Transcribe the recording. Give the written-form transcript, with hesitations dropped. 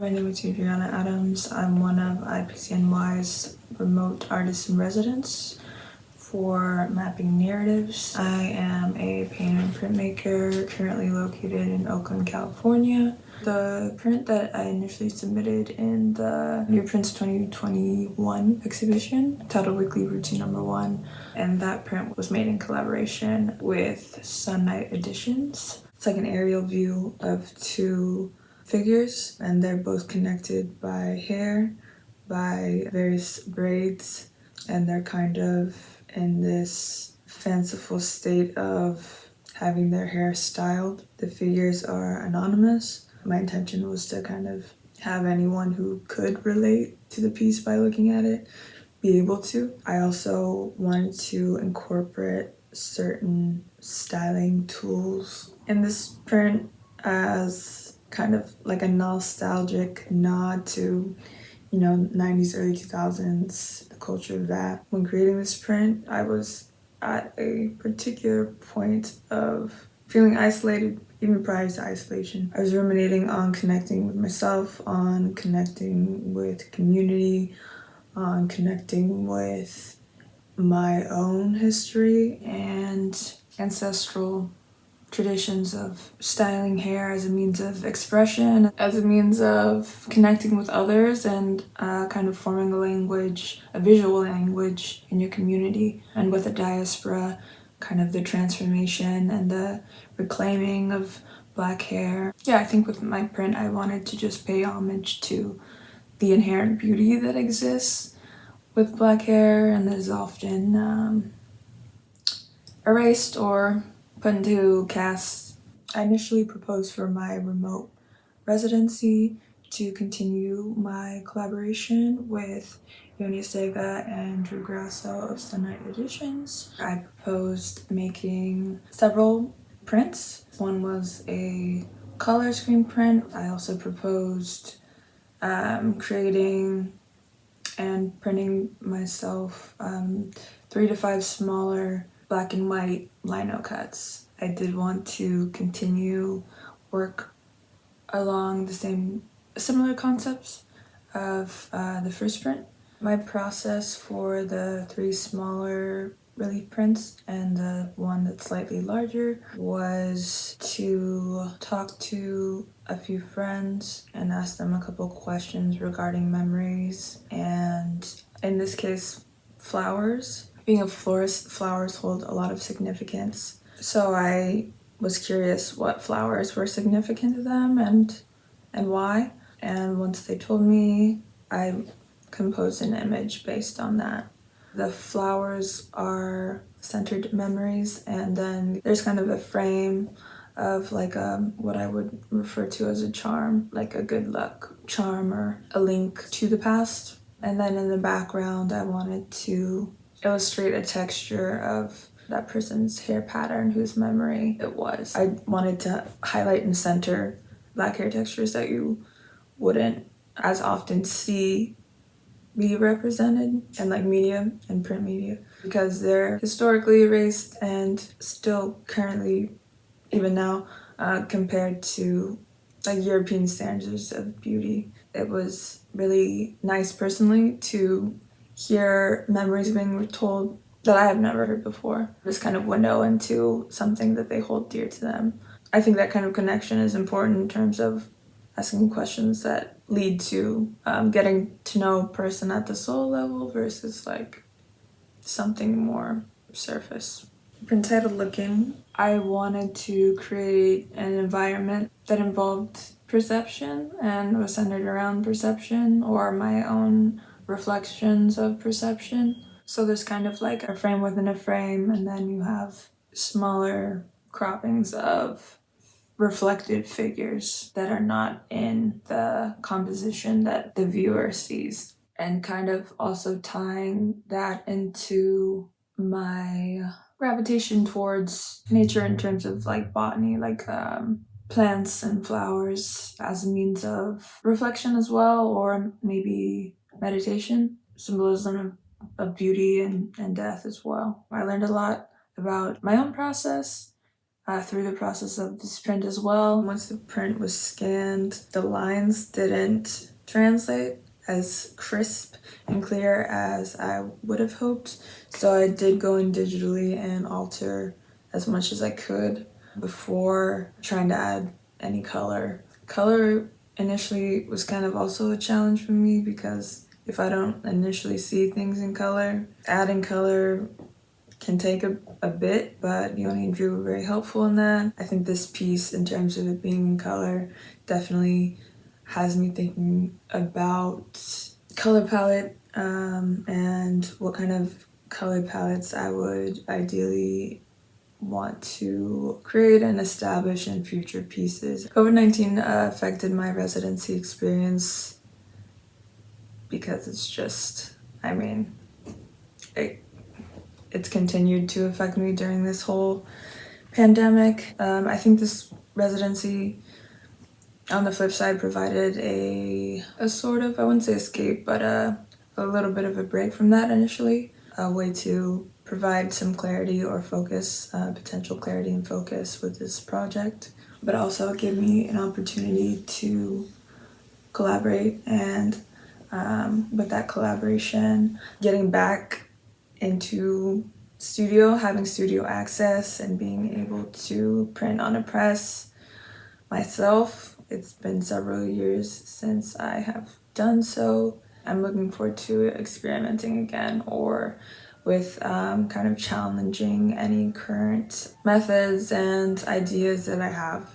My name is Adrianna Adams. I'm one of IPCNY's remote artists in residence for mapping narratives. I am a paint and printmaker currently located in Oakland, California. The print that I initially submitted in the New Prints 2021 exhibition, titled Weekly Routine Number 1, and that print was made in collaboration with Sunlight Editions. It's like an aerial view of two figures, and they're both connected by hair, by various braids, and they're kind of in this fanciful state of having their hair styled. The figures are anonymous. My intention was to kind of have anyone who could relate to the piece by looking at it be able to. I also wanted to incorporate certain styling tools in this print as kind of like a nostalgic nod to, 90s, early 2000s, the culture of that. When creating this print, I was at a particular point of feeling isolated, even prior to isolation. I was ruminating on connecting with myself, on connecting with community, on connecting with my own history and ancestral traditions of styling hair as a means of expression, as a means of connecting with others, and kind of forming a language, a visual language in your community. And with the diaspora, kind of the transformation and the reclaiming of Black hair. Yeah, I think with my print, I wanted to just pay homage to the inherent beauty that exists with Black hair and that is often erased or put into casts. I initially proposed for my remote residency to continue my collaboration with Yoni Sega and Drew Grasso of Sunlight Editions. I proposed making several prints. One was a color screen print. I also proposed creating and printing myself 3 to 5 smaller black and white lino cuts. I did want to continue work along the similar concepts of the first print. My process for the 3 smaller relief prints and the one that's slightly larger was to talk to a few friends and ask them a couple questions regarding memories, and in this case, flowers. Being a florist, flowers hold a lot of significance. So I was curious what flowers were significant to them and why. And once they told me, I composed an image based on that. The flowers are centered memories, and then there's kind of a frame of like what I would refer to as a charm, like a good luck charm or a link to the past. And then in the background, I wanted to illustrate a texture of that person's hair pattern whose memory it was. I wanted to highlight and center Black hair textures that you wouldn't as often see be represented in like media and print media, because they're historically erased and still currently, even now, compared to like European standards of beauty. It was really nice personally to hear memories being retold that I have never heard before. This kind of window into something that they hold dear to them. I think that kind of connection is important in terms of asking questions that lead to getting to know a person at the soul level versus like something more surface. Print titled Looking, I wanted to create an environment that involved perception and was centered around perception or my own reflections of perception. So there's kind of like a frame within a frame, and then you have smaller croppings of reflected figures that are not in the composition that the viewer sees, and kind of also tying that into my gravitation towards nature in terms of like botany, like plants and flowers as a means of reflection as well, or maybe meditation, symbolism of beauty and death as well. I learned a lot about my own process, through the process of this print as well. Once the print was scanned, the lines didn't translate as crisp and clear as I would have hoped. So I did go in digitally and alter as much as I could before trying to add any color. Color initially was kind of also a challenge for me because if I don't initially see things in color, adding color can take a bit, but Yoni and Drew were very helpful in that. I think this piece, in terms of it being in color, definitely has me thinking about color palette and what kind of color palettes I would ideally want to create and establish in future pieces. COVID-19 affected my residency experience because it's just, I mean, it's continued to affect me during this whole pandemic. I think this residency, on the flip side, provided a sort of, I wouldn't say escape, but a little bit of a break from that initially. A way to provide some clarity or focus, potential clarity and focus with this project, but also give me an opportunity to collaborate and with that collaboration, getting back into studio, having studio access and being able to print on a press myself. It's been several years since I have done so. I'm looking forward to experimenting again or with kind of challenging any current methods and ideas that I have